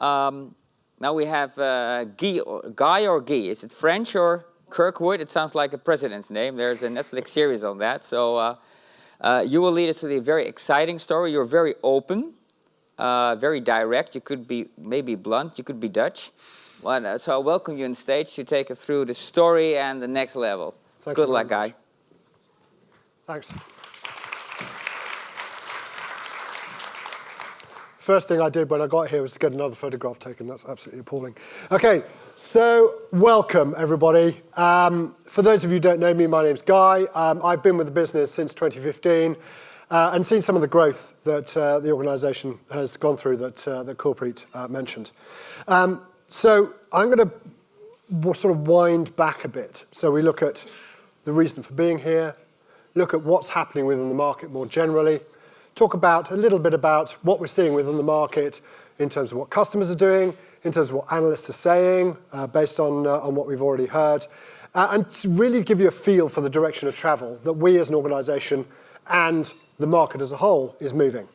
Now we have Guy or Guy. Is it French or Kirkwood? It sounds like a president's name. There's a Netflix series on that. So you will lead us to a very exciting story. You're very open, very direct. You could be maybe blunt. You could be Dutch. Well, so I welcome you on stage to take us through the story and the next level. Good luck, Guy. Thanks. First thing I did when I got here was to get another photograph taken. That's absolutely appalling. Okay, so welcome, everybody. For those of you who don't know me, my name's Guy. I've been with the business since 2015 and seen some of the growth that the organisation has gone through that Gurpreet mentioned. So I'm going to sort of wind back a bit. So we look at the reason for being here, look at what's happening within the market more generally, talk about a little bit about what we're seeing within the market in terms of what customers are doing, in terms of what analysts are saying, based on what we've already heard, and to really give you a feel for the direction of travel that we as an organisation and the market as a whole is moving.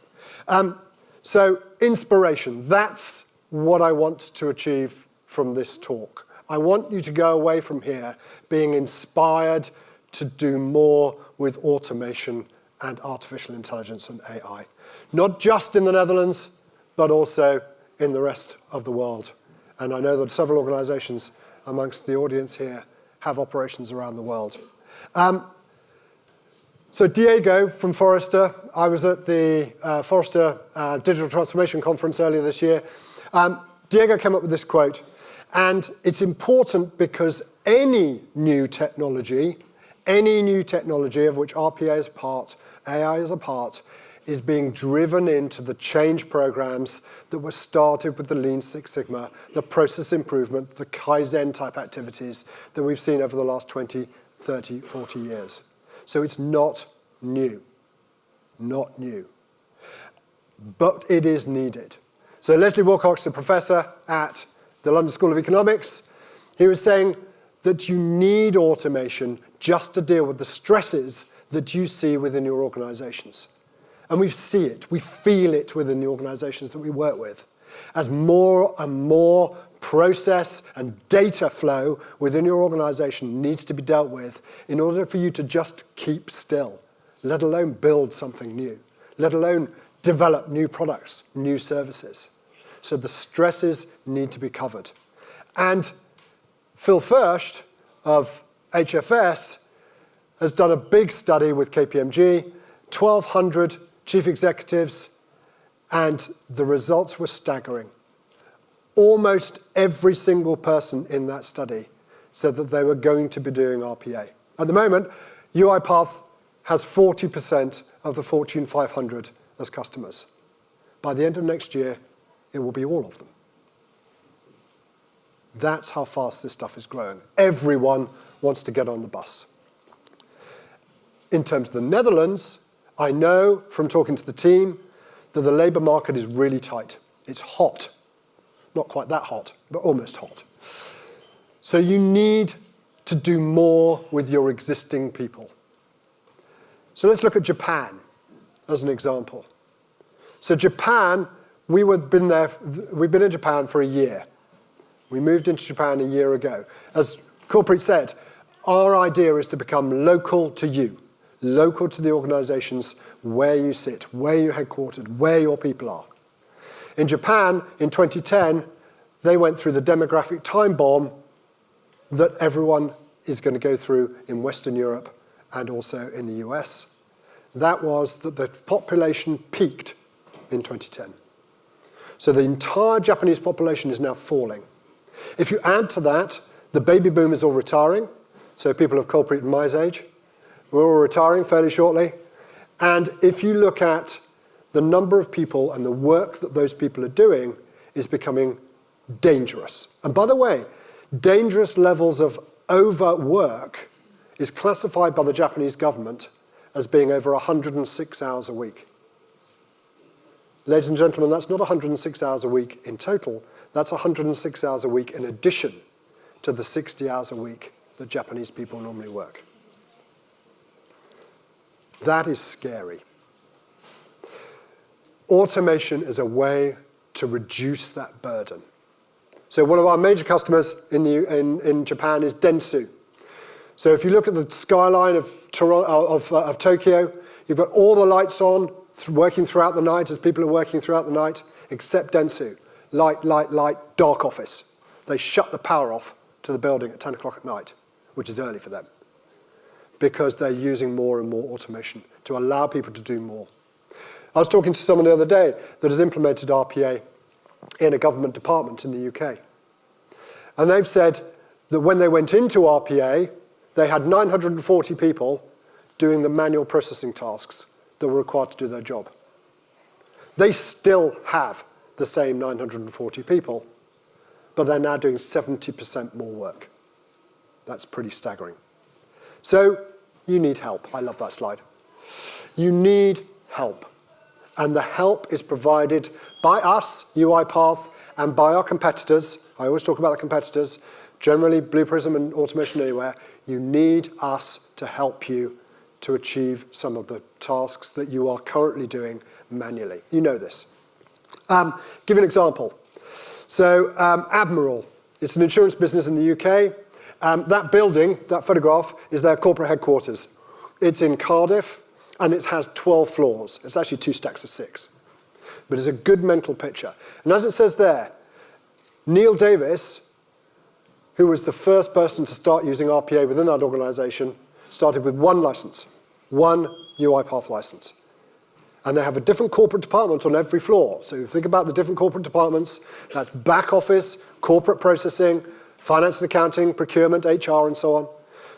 So inspiration, that's what I want to achieve from this talk. I want you to go away from here being inspired to do more with automation and artificial intelligence and AI. Not just in the Netherlands, but also in the rest of the world. And I know that several organizations amongst the audience here have operations around the world. So Diego from Forrester, I was at the Forrester Digital Transformation Conference earlier this year. Diego came up with this quote, and it's important because any new technology of which RPA is a part, AI is a part, is being driven into the change programs that were started with the Lean Six Sigma, the process improvement, the Kaizen type activities that we've seen over the last 20, 30, 40 years. So it's not new, but it is needed. So Leslie Wilcox, a professor at the London School of Economics, he was saying that you need automation just to deal with the stresses that you see within your organizations. And we see it, we feel it within the organizations that we work with. As more and more process and data flow within your organization needs to be dealt with in order for you to just keep still, let alone build something new, let alone develop new products, new services. So the stresses need to be covered. And Phil Furst of HFS has done a big study with KPMG, 1,200 chief executives, and the results were staggering. Almost every single person in that study said that they were going to be doing RPA. At the moment, UiPath has 40% of the Fortune 500 as customers. By the end of next year, it will be all of them. That's how fast this stuff is growing. Everyone wants to get on the bus. In terms of the Netherlands, I know from talking to the team that the labour market is really tight. It's hot. Not quite that hot, but almost hot. So you need to do more with your existing people. So let's look at Japan as an example. So Japan, we've been in Japan for a year. We moved into Japan a year ago. As Gurpreet said, our idea is to become local to you, local to the organizations where you sit, where you're headquartered, where your people are. In Japan, in 2010, they went through the demographic time bomb that everyone is going to go through in Western Europe and also in the US. That was that the population peaked in 2010. So the entire Japanese population is now falling. If you add to that, the baby boomers are all retiring, so people of Gurpreet and my age, we're all retiring fairly shortly. And if you look at the number of people and the work that those people are doing is becoming dangerous. And by the way, dangerous levels of overwork is classified by the Japanese government as being over 106 hours a week. Ladies and gentlemen, that's not 106 hours a week in total. That's 106 hours a week in addition to the 60 hours a week that Japanese people normally work. That is scary. Automation is a way to reduce that burden. So one of our major customers in Japan is Dentsu. So if you look at the skyline of Tokyo, you've got all the lights on, working throughout the night as people are working throughout the night, except Dentsu. Light, light, light, dark office. They shut the power off to the building at 10 o'clock at night, which is early for them, because they're using more and more automation to allow people to do more. I was talking to someone the other day that has implemented RPA in a government department in the UK. And they've said that when they went into RPA, they had 940 people doing the manual processing tasks that were required to do their job. They still have the same 940 people, but they're now doing 70% more work. That's pretty staggering. So you need help. I love that slide. You need help. And the help is provided by us, UiPath, and by our competitors. I always talk about the competitors, generally Blue Prism and Automation Anywhere. You need us to help you to achieve some of the tasks that you are currently doing manually. You know this. Give you an example. So Admiral, it's an insurance business in the UK. That building, that photograph, is their corporate headquarters. It's in Cardiff, and it has 12 floors. It's actually 2 stacks of 6. But it's a good mental picture. And as it says there, Neil Davis, who was the first person to start using RPA within that organization, started with 1 license, 1 UiPath license. And they have a different corporate department on every floor. So you think about the different corporate departments. That's back office, corporate processing, finance and accounting, procurement, HR, and so on,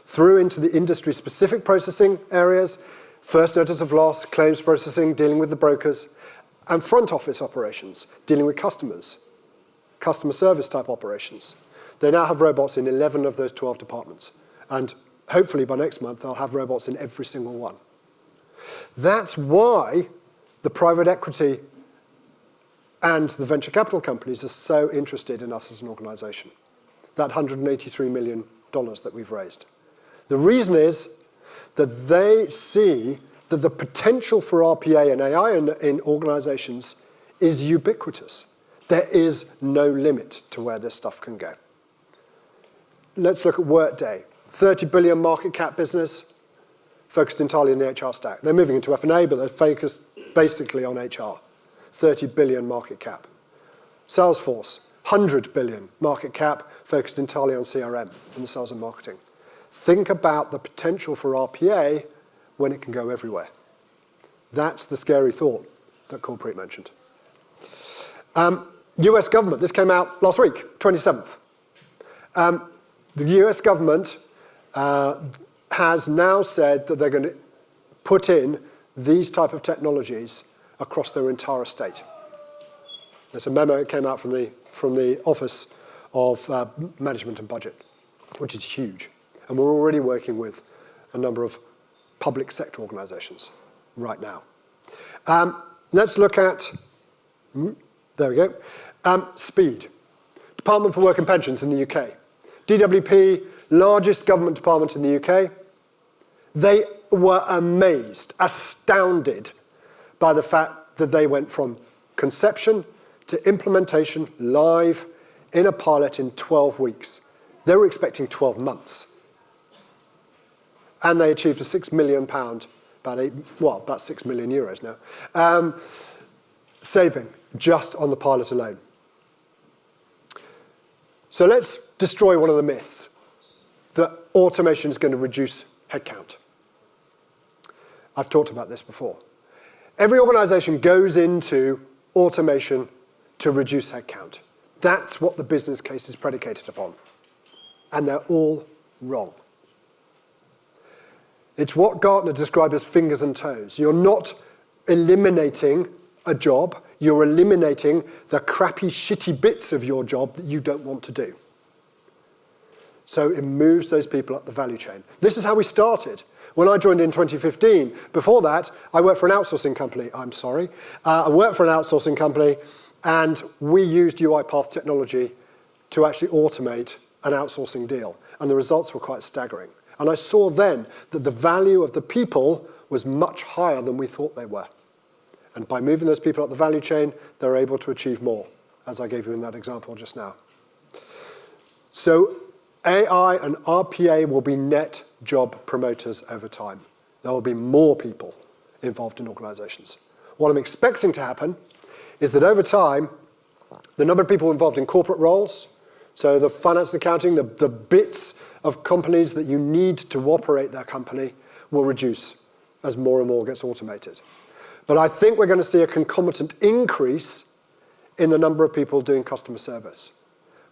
through into the industry-specific processing areas, first notice of loss, claims processing, dealing with the brokers, and front office operations, dealing with customers, customer service type operations. They now have robots in 11 of those 12 departments. And hopefully by next month, they'll have robots in every single one. That's why the private equity and the venture capital companies are so interested in us as an organization. That $183 million that we've raised. The reason is that they see that the potential for RPA and AI in organizations is ubiquitous. There is no limit to where this stuff can go. Let's look at Workday. 30 billion market cap business, focused entirely in the HR stack. They're moving into F&A, but they're focused basically on HR. 30 billion market cap. Salesforce, 100 billion market cap, focused entirely on CRM in the sales and marketing. Think about the potential for RPA when it can go everywhere. That's the scary thought that Corpreet mentioned. US government, this came out last week, 27th. The US government has now said that they're going to put in these type of technologies across their entire estate. There's a memo that came out from the Office of Management and Budget, which is huge. And we're already working with a number of public sector organizations right now. Let's look at, there we go, speed. Department for Work and Pensions in the UK. DWP, largest government department in the UK. They were amazed, astounded by the fact that they went from conception to implementation live in a pilot in 12 weeks. They were expecting 12 months. And they achieved a £6 million, about 6 million euros now, saving just on the pilot alone. So let's destroy one of the myths that automation is going to reduce headcount. I've talked about this before. Every organization goes into automation to reduce headcount. That's what the business case is predicated upon. And they're all wrong. It's what Gartner described as fingers and toes. You're not eliminating a job. You're eliminating the crappy, shitty bits of your job that you don't want to do. So it moves those people up the value chain. This is how we started. When I joined in 2015, before that, I worked for an outsourcing company. I worked for an outsourcing company, and we used UiPath technology to actually automate an outsourcing deal. And the results were quite staggering. And I saw then that the value of the people was much higher than we thought they were. And by moving those people up the value chain, they're able to achieve more, as I gave you in that example just now. So AI and RPA will be net job promoters over time. There will be more people involved in organizations. What I'm expecting to happen is that over time, the number of people involved in corporate roles, so the finance and accounting, the bits of companies that you need to operate that company, will reduce as more and more gets automated. But I think we're going to see a concomitant increase in the number of people doing customer service.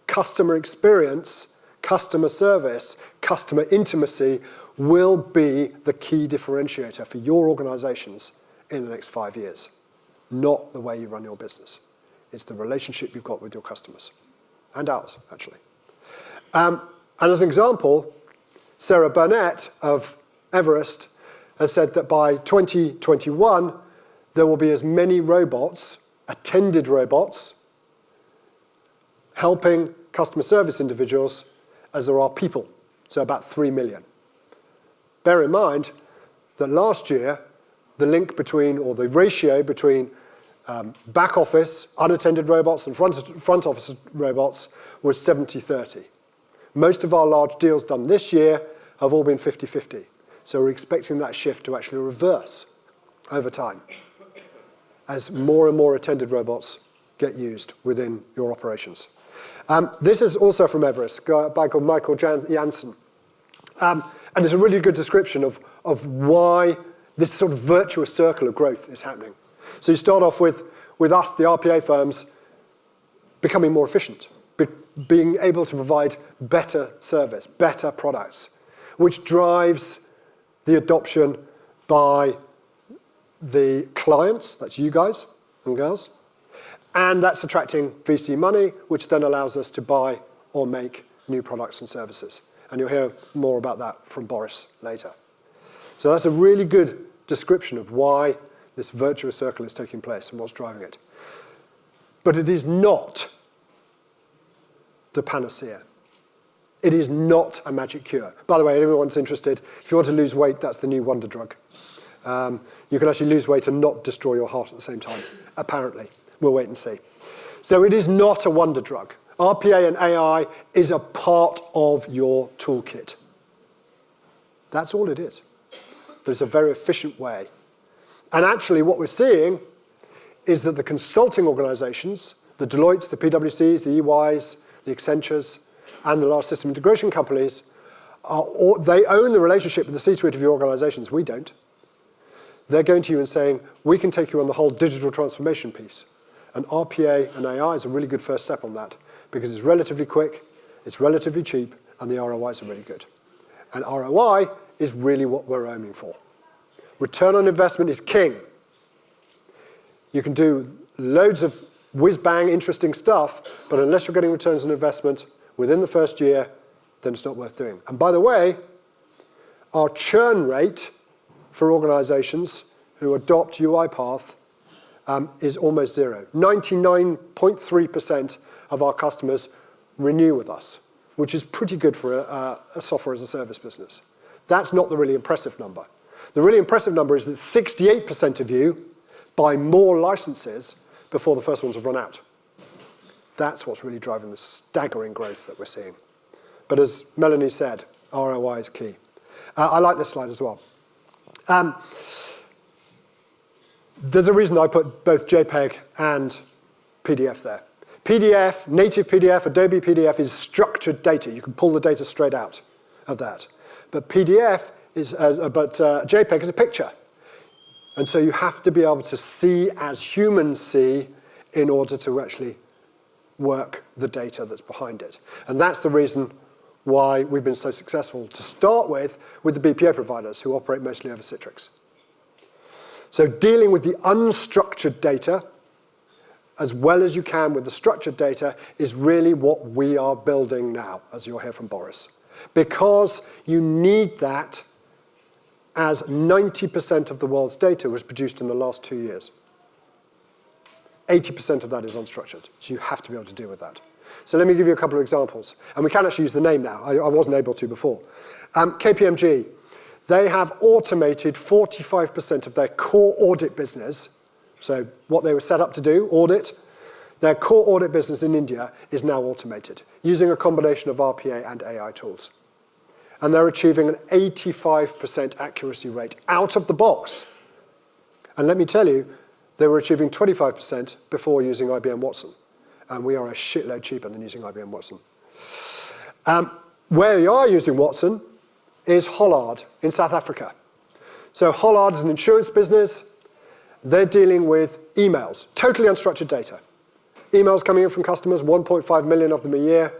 Customer experience, customer service, customer intimacy will be the key differentiator for your organizations in the next 5 years, not the way you run your business. It's the relationship you've got with your customers, and ours, actually. And as an example, Sarah Burnett of Everest has said that by 2021, there will be as many robots, attended robots, helping customer service individuals as there are people, so about 3 million. Bear in mind that last year, the link between, or the ratio between back office, unattended robots, and front office robots was 70-30. Most of our large deals done this year have all been 50-50. So we're expecting that shift to actually reverse over time as more and more attended robots get used within your operations. This is also from Everest, a guy called Michael Jansen. And it's a really good description of why this sort of virtuous circle of growth is happening. So you start off with us, the RPA firms, becoming more efficient, being able to provide better service, better products, which drives the adoption by the clients, that's you guys and girls, and that's attracting VC money, which then allows us to buy or make new products and services. And you'll hear more about that from Boris later. So that's a really good description of why this virtuous circle is taking place and what's driving it. But it is not the panacea. It is not a magic cure. By the way, anyone's interested, if you want to lose weight, that's the new wonder drug. You can actually lose weight and not destroy your heart at the same time, apparently. We'll wait and see. So it is not a wonder drug. RPA and AI is a part of your toolkit. That's all it is. But it's a very efficient way. And actually what we're seeing is that the consulting organizations, the Deloittes, the PwCs, the EYs, the Accentures, and the large system integration companies, they own the relationship with the C-suite of your organizations. We don't. They're going to you and saying, we can take you on the whole digital transformation piece. And RPA and AI is a really good first step on that because it's relatively quick, it's relatively cheap, and the ROIs are really good. And ROI is really what we're aiming for. Return on investment is king. You can do loads of whiz-bang interesting stuff, but unless you're getting returns on investment within the first year, then it's not worth doing. And by the way, our churn rate for organizations who adopt UiPath is almost zero. 99.3% of our customers renew with us, which is pretty good for a software as a service business. That's not the really impressive number. The really impressive number is that 68% of you buy more licenses before the first ones have run out. That's what's really driving the staggering growth that we're seeing. But as Melanie said, ROI is key. I like this slide as well. There's a reason I put both JPEG and PDF there. PDF, native PDF, Adobe PDF is structured data. You can pull the data straight out of that. But JPEG is a picture. And so you have to be able to see as humans see in order to actually work the data that's behind it. And that's the reason why we've been so successful to start with the BPO providers who operate mostly over Citrix. So dealing with the unstructured data as well as you can with the structured data is really what we are building now, as you'll hear from Boris. Because you need that, as 90% of the world's data was produced in the last 2 years. 80% of that is unstructured, so you have to be able to deal with that. So let me give you a couple of examples. And we can actually use the name now. I wasn't able to before. KPMG, they have automated 45% of their core audit business So what they were set up to do, audit, their core audit business in India is now automated using a combination of RPA and AI tools. And they're achieving an 85% accuracy rate out of the box. And let me tell you, they were achieving 25% before using IBM Watson. And we are a shitload cheaper than using IBM Watson. Where you are using Watson is Hollard in South Africa. So Hollard is an insurance business. They're dealing with emails, totally unstructured data. Emails coming in from customers, 1.5 million of them a year.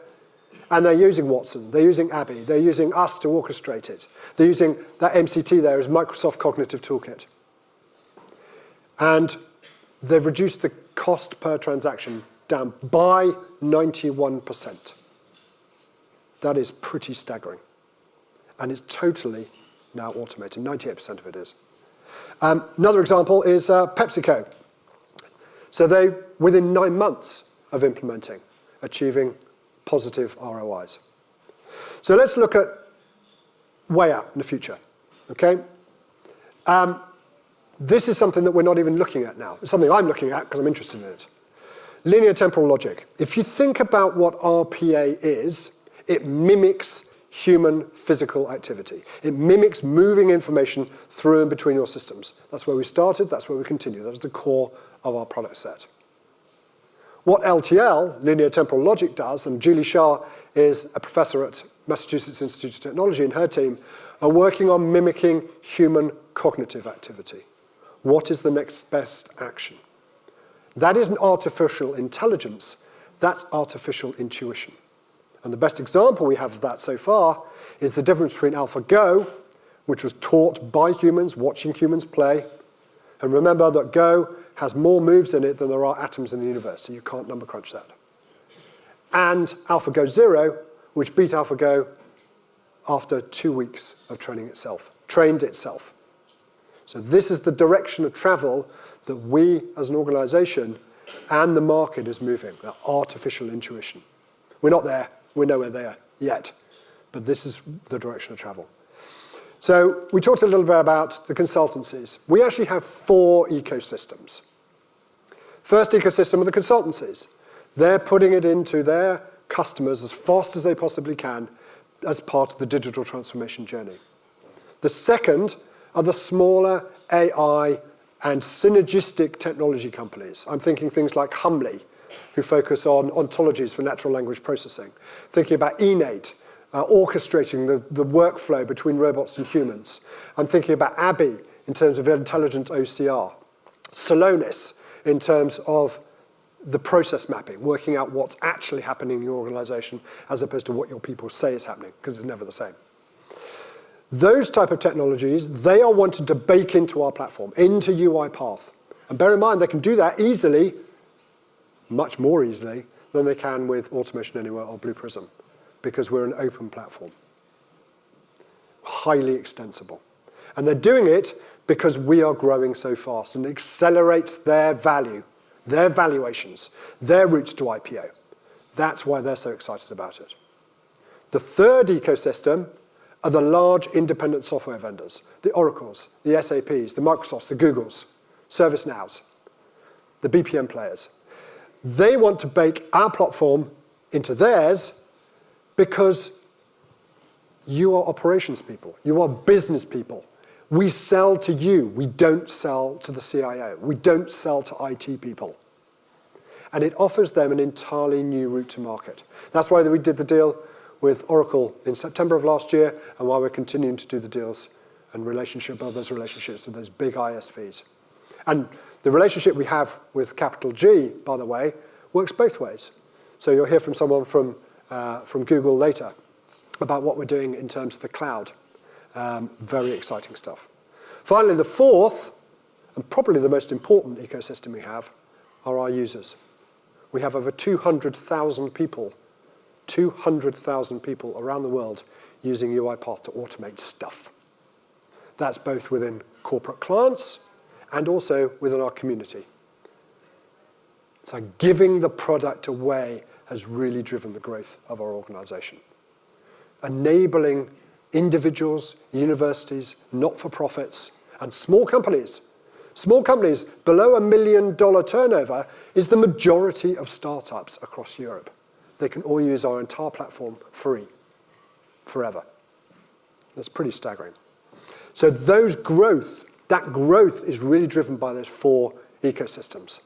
And they're using Watson, they're using Abby, they're using us to orchestrate it. They're using that MCT there as Microsoft Cognitive Toolkit. And they've reduced the cost per transaction down by 91%. That is pretty staggering. And it's totally now automated, 98% of it is. Another example is PepsiCo. So they, within 9 months of implementing, achieving positive ROIs. So let's look at way out in the future, okay? This is something that we're not even looking at now. It's something I'm looking at because I'm interested in it. Linear temporal logic. If you think about what RPA is, it mimics human physical activity. It mimics moving information through and between your systems. That's where we started, that's where we continue. That is the core of our product set. What LTL, linear temporal logic, does, and Julie Shah is a professor at Massachusetts Institute of Technology, and her team are working on mimicking human cognitive activity. What is the next best action? That isn't artificial intelligence, that's artificial intuition. And the best example we have of that so far is the difference between AlphaGo, which was taught by humans, watching humans play. And remember that Go has more moves in it than there are atoms in the universe, so you can't number crunch that. And AlphaGo Zero, which beat AlphaGo after 2 weeks of training itself, trained itself. So this is the direction of travel that we as an organization and the market is moving, that artificial intuition. We're not there, we're nowhere there yet, but this is the direction of travel. So we talked a little bit about the consultancies. We actually have 4 ecosystems. First ecosystem are the consultancies. They're putting it into their customers as fast as they possibly can as part of the digital transformation journey. The second are the smaller AI and synergistic technology companies. I'm thinking things like Humley, who focus on ontologies for natural language processing. Thinking about eNate, orchestrating the workflow between robots and humans. I'm thinking about Abby in terms of intelligent OCR. Celonis in terms of the process mapping, working out what's actually happening in your organization as opposed to what your people say is happening, because it's never the same. Those type of technologies, they are wanting to bake into our platform, into UiPath. And bear in mind, they can do that easily, much more easily, than they can with Automation Anywhere or Blue Prism, because we're an open platform, highly extensible. And they're doing it because we are growing so fast, and it accelerates their value, their valuations, their routes to IPO. That's why they're so excited about it. The third ecosystem are the large independent software vendors, the Oracles, the SAPs, the Microsofts, the Googles, ServiceNows, the BPM players. They want to bake our platform into theirs because you are operations people, you are business people. We sell to you, we don't sell to the CIO, we don't sell to IT people. And it offers them an entirely new route to market. That's why we did the deal with Oracle in September of last year, and why we're continuing to do the deals and build those relationships with those big ISVs. And the relationship we have with capital G, by the way, works both ways. So you'll hear from someone from Google later about what we're doing in terms of the cloud. Very exciting stuff. Finally, the fourth, and probably the most important ecosystem we have, are our users. We have over 200,000 people around the world using UiPath to automate stuff. That's both within corporate clients and also within our community. So giving the product away has really driven the growth of our organization. Enabling individuals, universities, not-for-profits, and small companies Small companies below $1 million turnover is the majority of startups across Europe. They can all use our entire platform free, forever. That's pretty staggering. So that growth is really driven by those 4 ecosystems.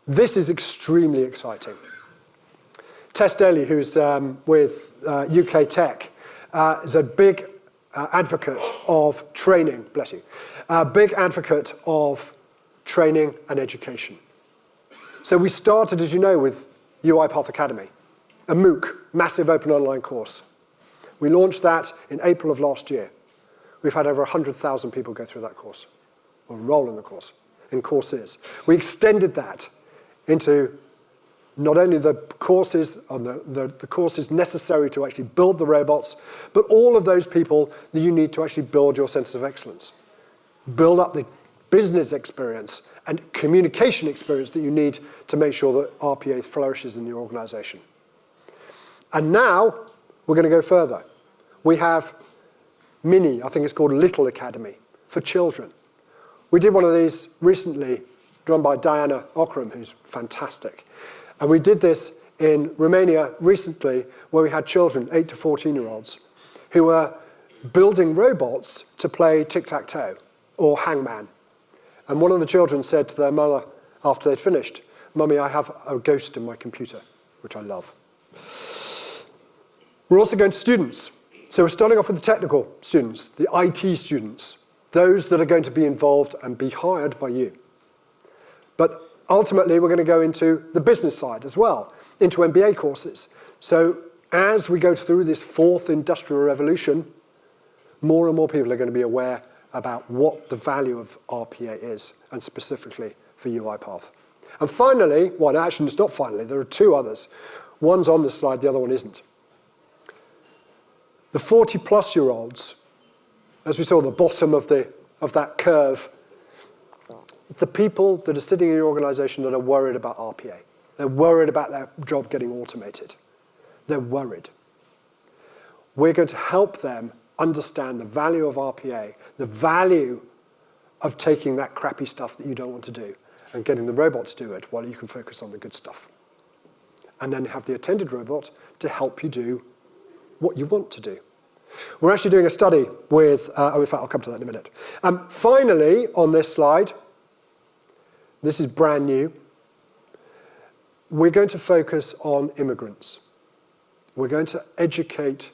This is extremely exciting. Tess Daly, who's with UK Tech, is a big advocate of training, bless you, a big advocate of training and education. So we started, as you know, with Uipath Academy, a MOOC, massive open online course. We launched that in April of last year. We've had over 100,000 people go through that course, or enroll in the course, in courses. We extended that into not only the courses, the courses necessary to actually build the robots, but all of those people that you need to actually build your centers of excellence. Build up the business experience and communication experience that you need to make sure that RPA flourishes in your organization. And now, we're going to go further. We have Mini, I think it's called Little Academy, for children. We did one of these recently, run by Diana Okram, who's fantastic. And we did this in Romania recently, where we had children, 8 to 14-year-olds, who were building robots to play tic-tac-toe or hangman. And one of the children said to their mother after they'd finished, "Mummy, I have a ghost in my computer," which I love. We're also going to students. So we're starting off with the technical students, the IT students, those that are going to be involved and be hired by you. But ultimately, we're going to go into the business side as well, into MBA courses. So as we go through this 4th industrial revolution, more and more people are going to be aware about what the value of RPA is, and specifically for UiPath. And finally, well, actually, it's not finally, there are 2 others. One's on this slide, the other one isn't. The 40-plus-year-olds, as we saw at the bottom of that curve, the people that are sitting in your organization that are worried about RPA. They're worried about their job getting automated. They're worried. We're going to help them understand the value of RPA, the value of taking that crappy stuff that you don't want to do and getting the robot to do it while you can focus on the good stuff. And then have the attended robot to help you do what you want to do. We're actually doing a study with, in fact, I'll come to that in a minute. Finally, on this slide, this is brand new. We're going to focus on immigrants. We're going to educate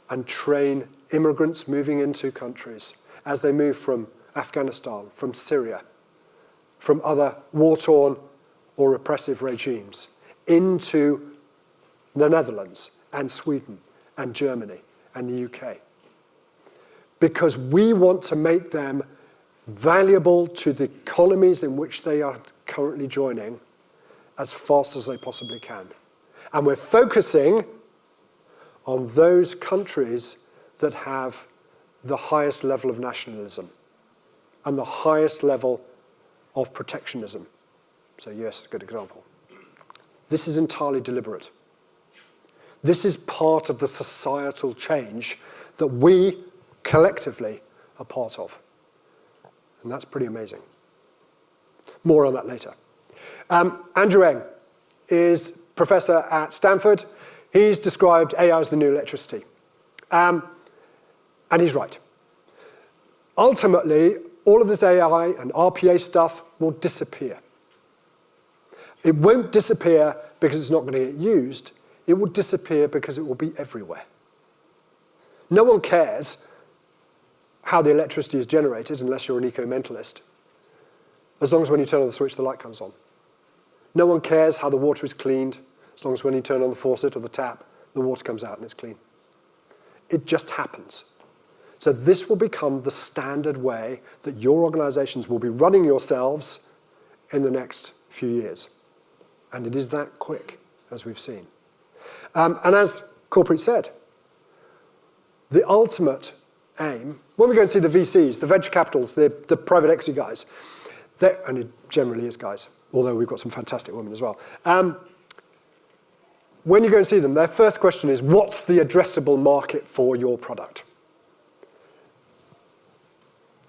and train immigrants moving into countries as they move from Afghanistan, from Syria, from other war-torn or repressive regimes into the Netherlands and Sweden and Germany and the UK. Because we want to make them valuable to the economies in which they are currently joining as fast as they possibly can. And we're focusing on those countries that have the highest level of nationalism and the highest level of protectionism. So US is a good example. This is entirely deliberate. This is part of the societal change that we collectively are part of. And that's pretty amazing. More on that later. Andrew Ng is professor at Stanford. He's described AI as the new electricity. And he's right. Ultimately, all of this AI and RPA stuff will disappear. It won't disappear because it's not going to get used. It will disappear because it will be everywhere. No one cares how the electricity is generated unless you're an eco-mentalist, as long as when you turn on the switch, the light comes on. No one cares how the water is cleaned, as long as when you turn on the faucet or the tap, the water comes out and it's clean. It just happens. So this will become the standard way that your organizations will be running yourselves in the next few years. And it is that quick, as we've seen. And as Corpreet said, the ultimate aim, when we go and see the VCs, the venture capitals, the private equity guys, and it generally is guys, although we've got some fantastic women as well. When you go and see them, their first question is, what's the addressable market for your product?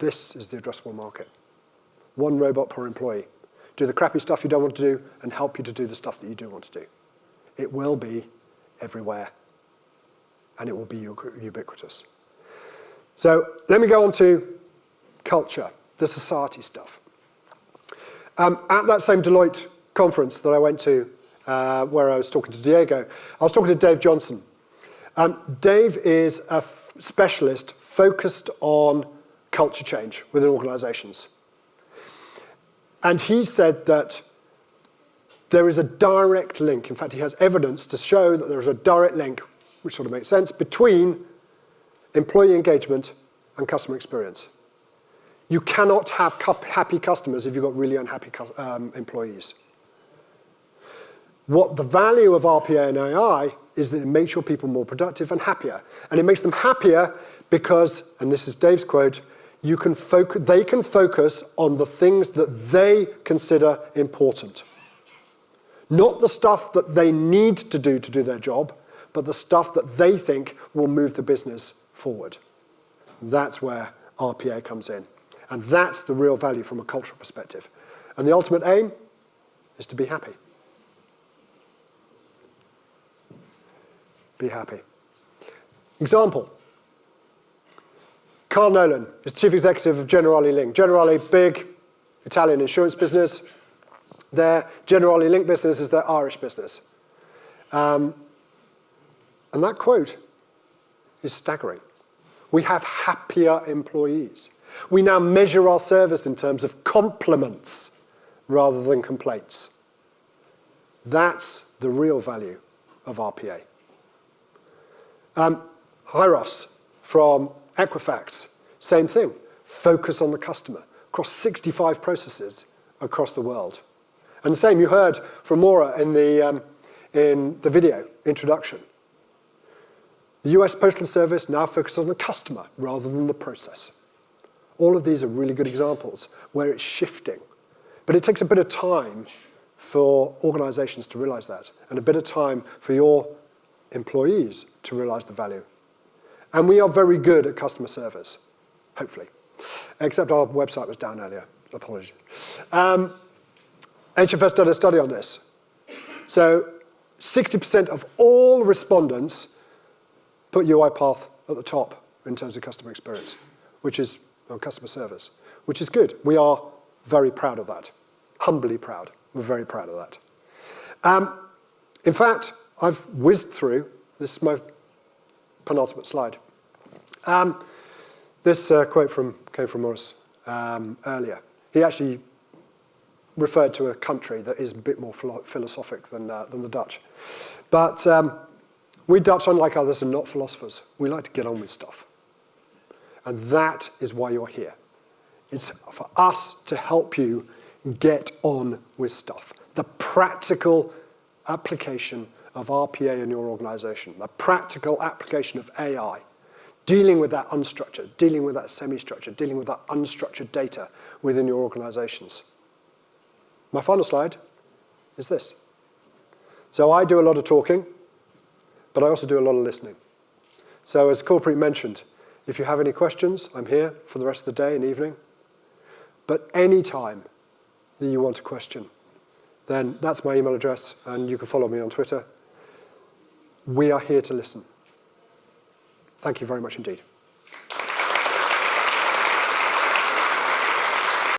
This is the addressable market. One robot per employee. Do the crappy stuff you don't want to do and help you to do the stuff that you do want to do. It will be everywhere, and it will be ubiquitous. So let me go on to culture, the society stuff. At that same Deloitte conference that I went to, where I was talking to Diego, I was talking to Dave Johnson. Dave is a specialist focused on culture change within organizations. And he said that there is a direct link. In fact, he has evidence to show that there is a direct link, which sort of makes sense, between employee engagement and customer experience. You cannot have happy customers if you've got really unhappy employees. What the value of RPA and AI is that it makes your people more productive and happier. And it makes them happier because, and this is Dave's quote, they can focus on the things that they consider important. Not the stuff that they need to do their job, but the stuff that they think will move the business forward. That's where RPA comes in. And that's the real value from a cultural perspective. And the ultimate aim is to be happy. Be happy. Example. Carl Nolan is Chief Executive of Generali Link. Generali, big Italian insurance business. Their Generali Link business is their Irish business. And that quote is staggering. We have happier employees. We now measure our service in terms of compliments rather than complaints. That's the real value of RPA. Hyros from Equifax, same thing. Focus on the customer across 65 processes across the world. And the same you heard from Maura in the video introduction. The US Postal Service now focuses on the customer rather than the process. All of these are really good examples where it's shifting. But it takes a bit of time for organizations to realize that, and a bit of time for your employees to realize the value. And we are very good at customer service, hopefully. Except our website was down earlier. Apologies. HFS did a study on this. So 60% of all respondents put UiPath at the top in terms of customer experience, which is customer service, which is good. We are very proud of that. Humbly proud. We're very proud of that. In fact, I've whizzed through, this is my penultimate slide. This quote came from Morris earlier. He actually referred to a country that is a bit more philosophic than the Dutch. But we Dutch, unlike others, are not philosophers. We like to get on with stuff. And that is why you're here. It's for us to help you get on with stuff. The practical application of RPA in your organization, the practical application of AI, dealing with that unstructured, dealing with that semi-structured, dealing with that unstructured data within your organizations. My final slide is this. So I do a lot of talking, but I also do a lot of listening. So as Corpreet mentioned, if you have any questions, I'm here for the rest of the day and evening. But any time that you want a question, then that's my email address, and you can follow me on Twitter. We are here to listen. Thank you very much indeed.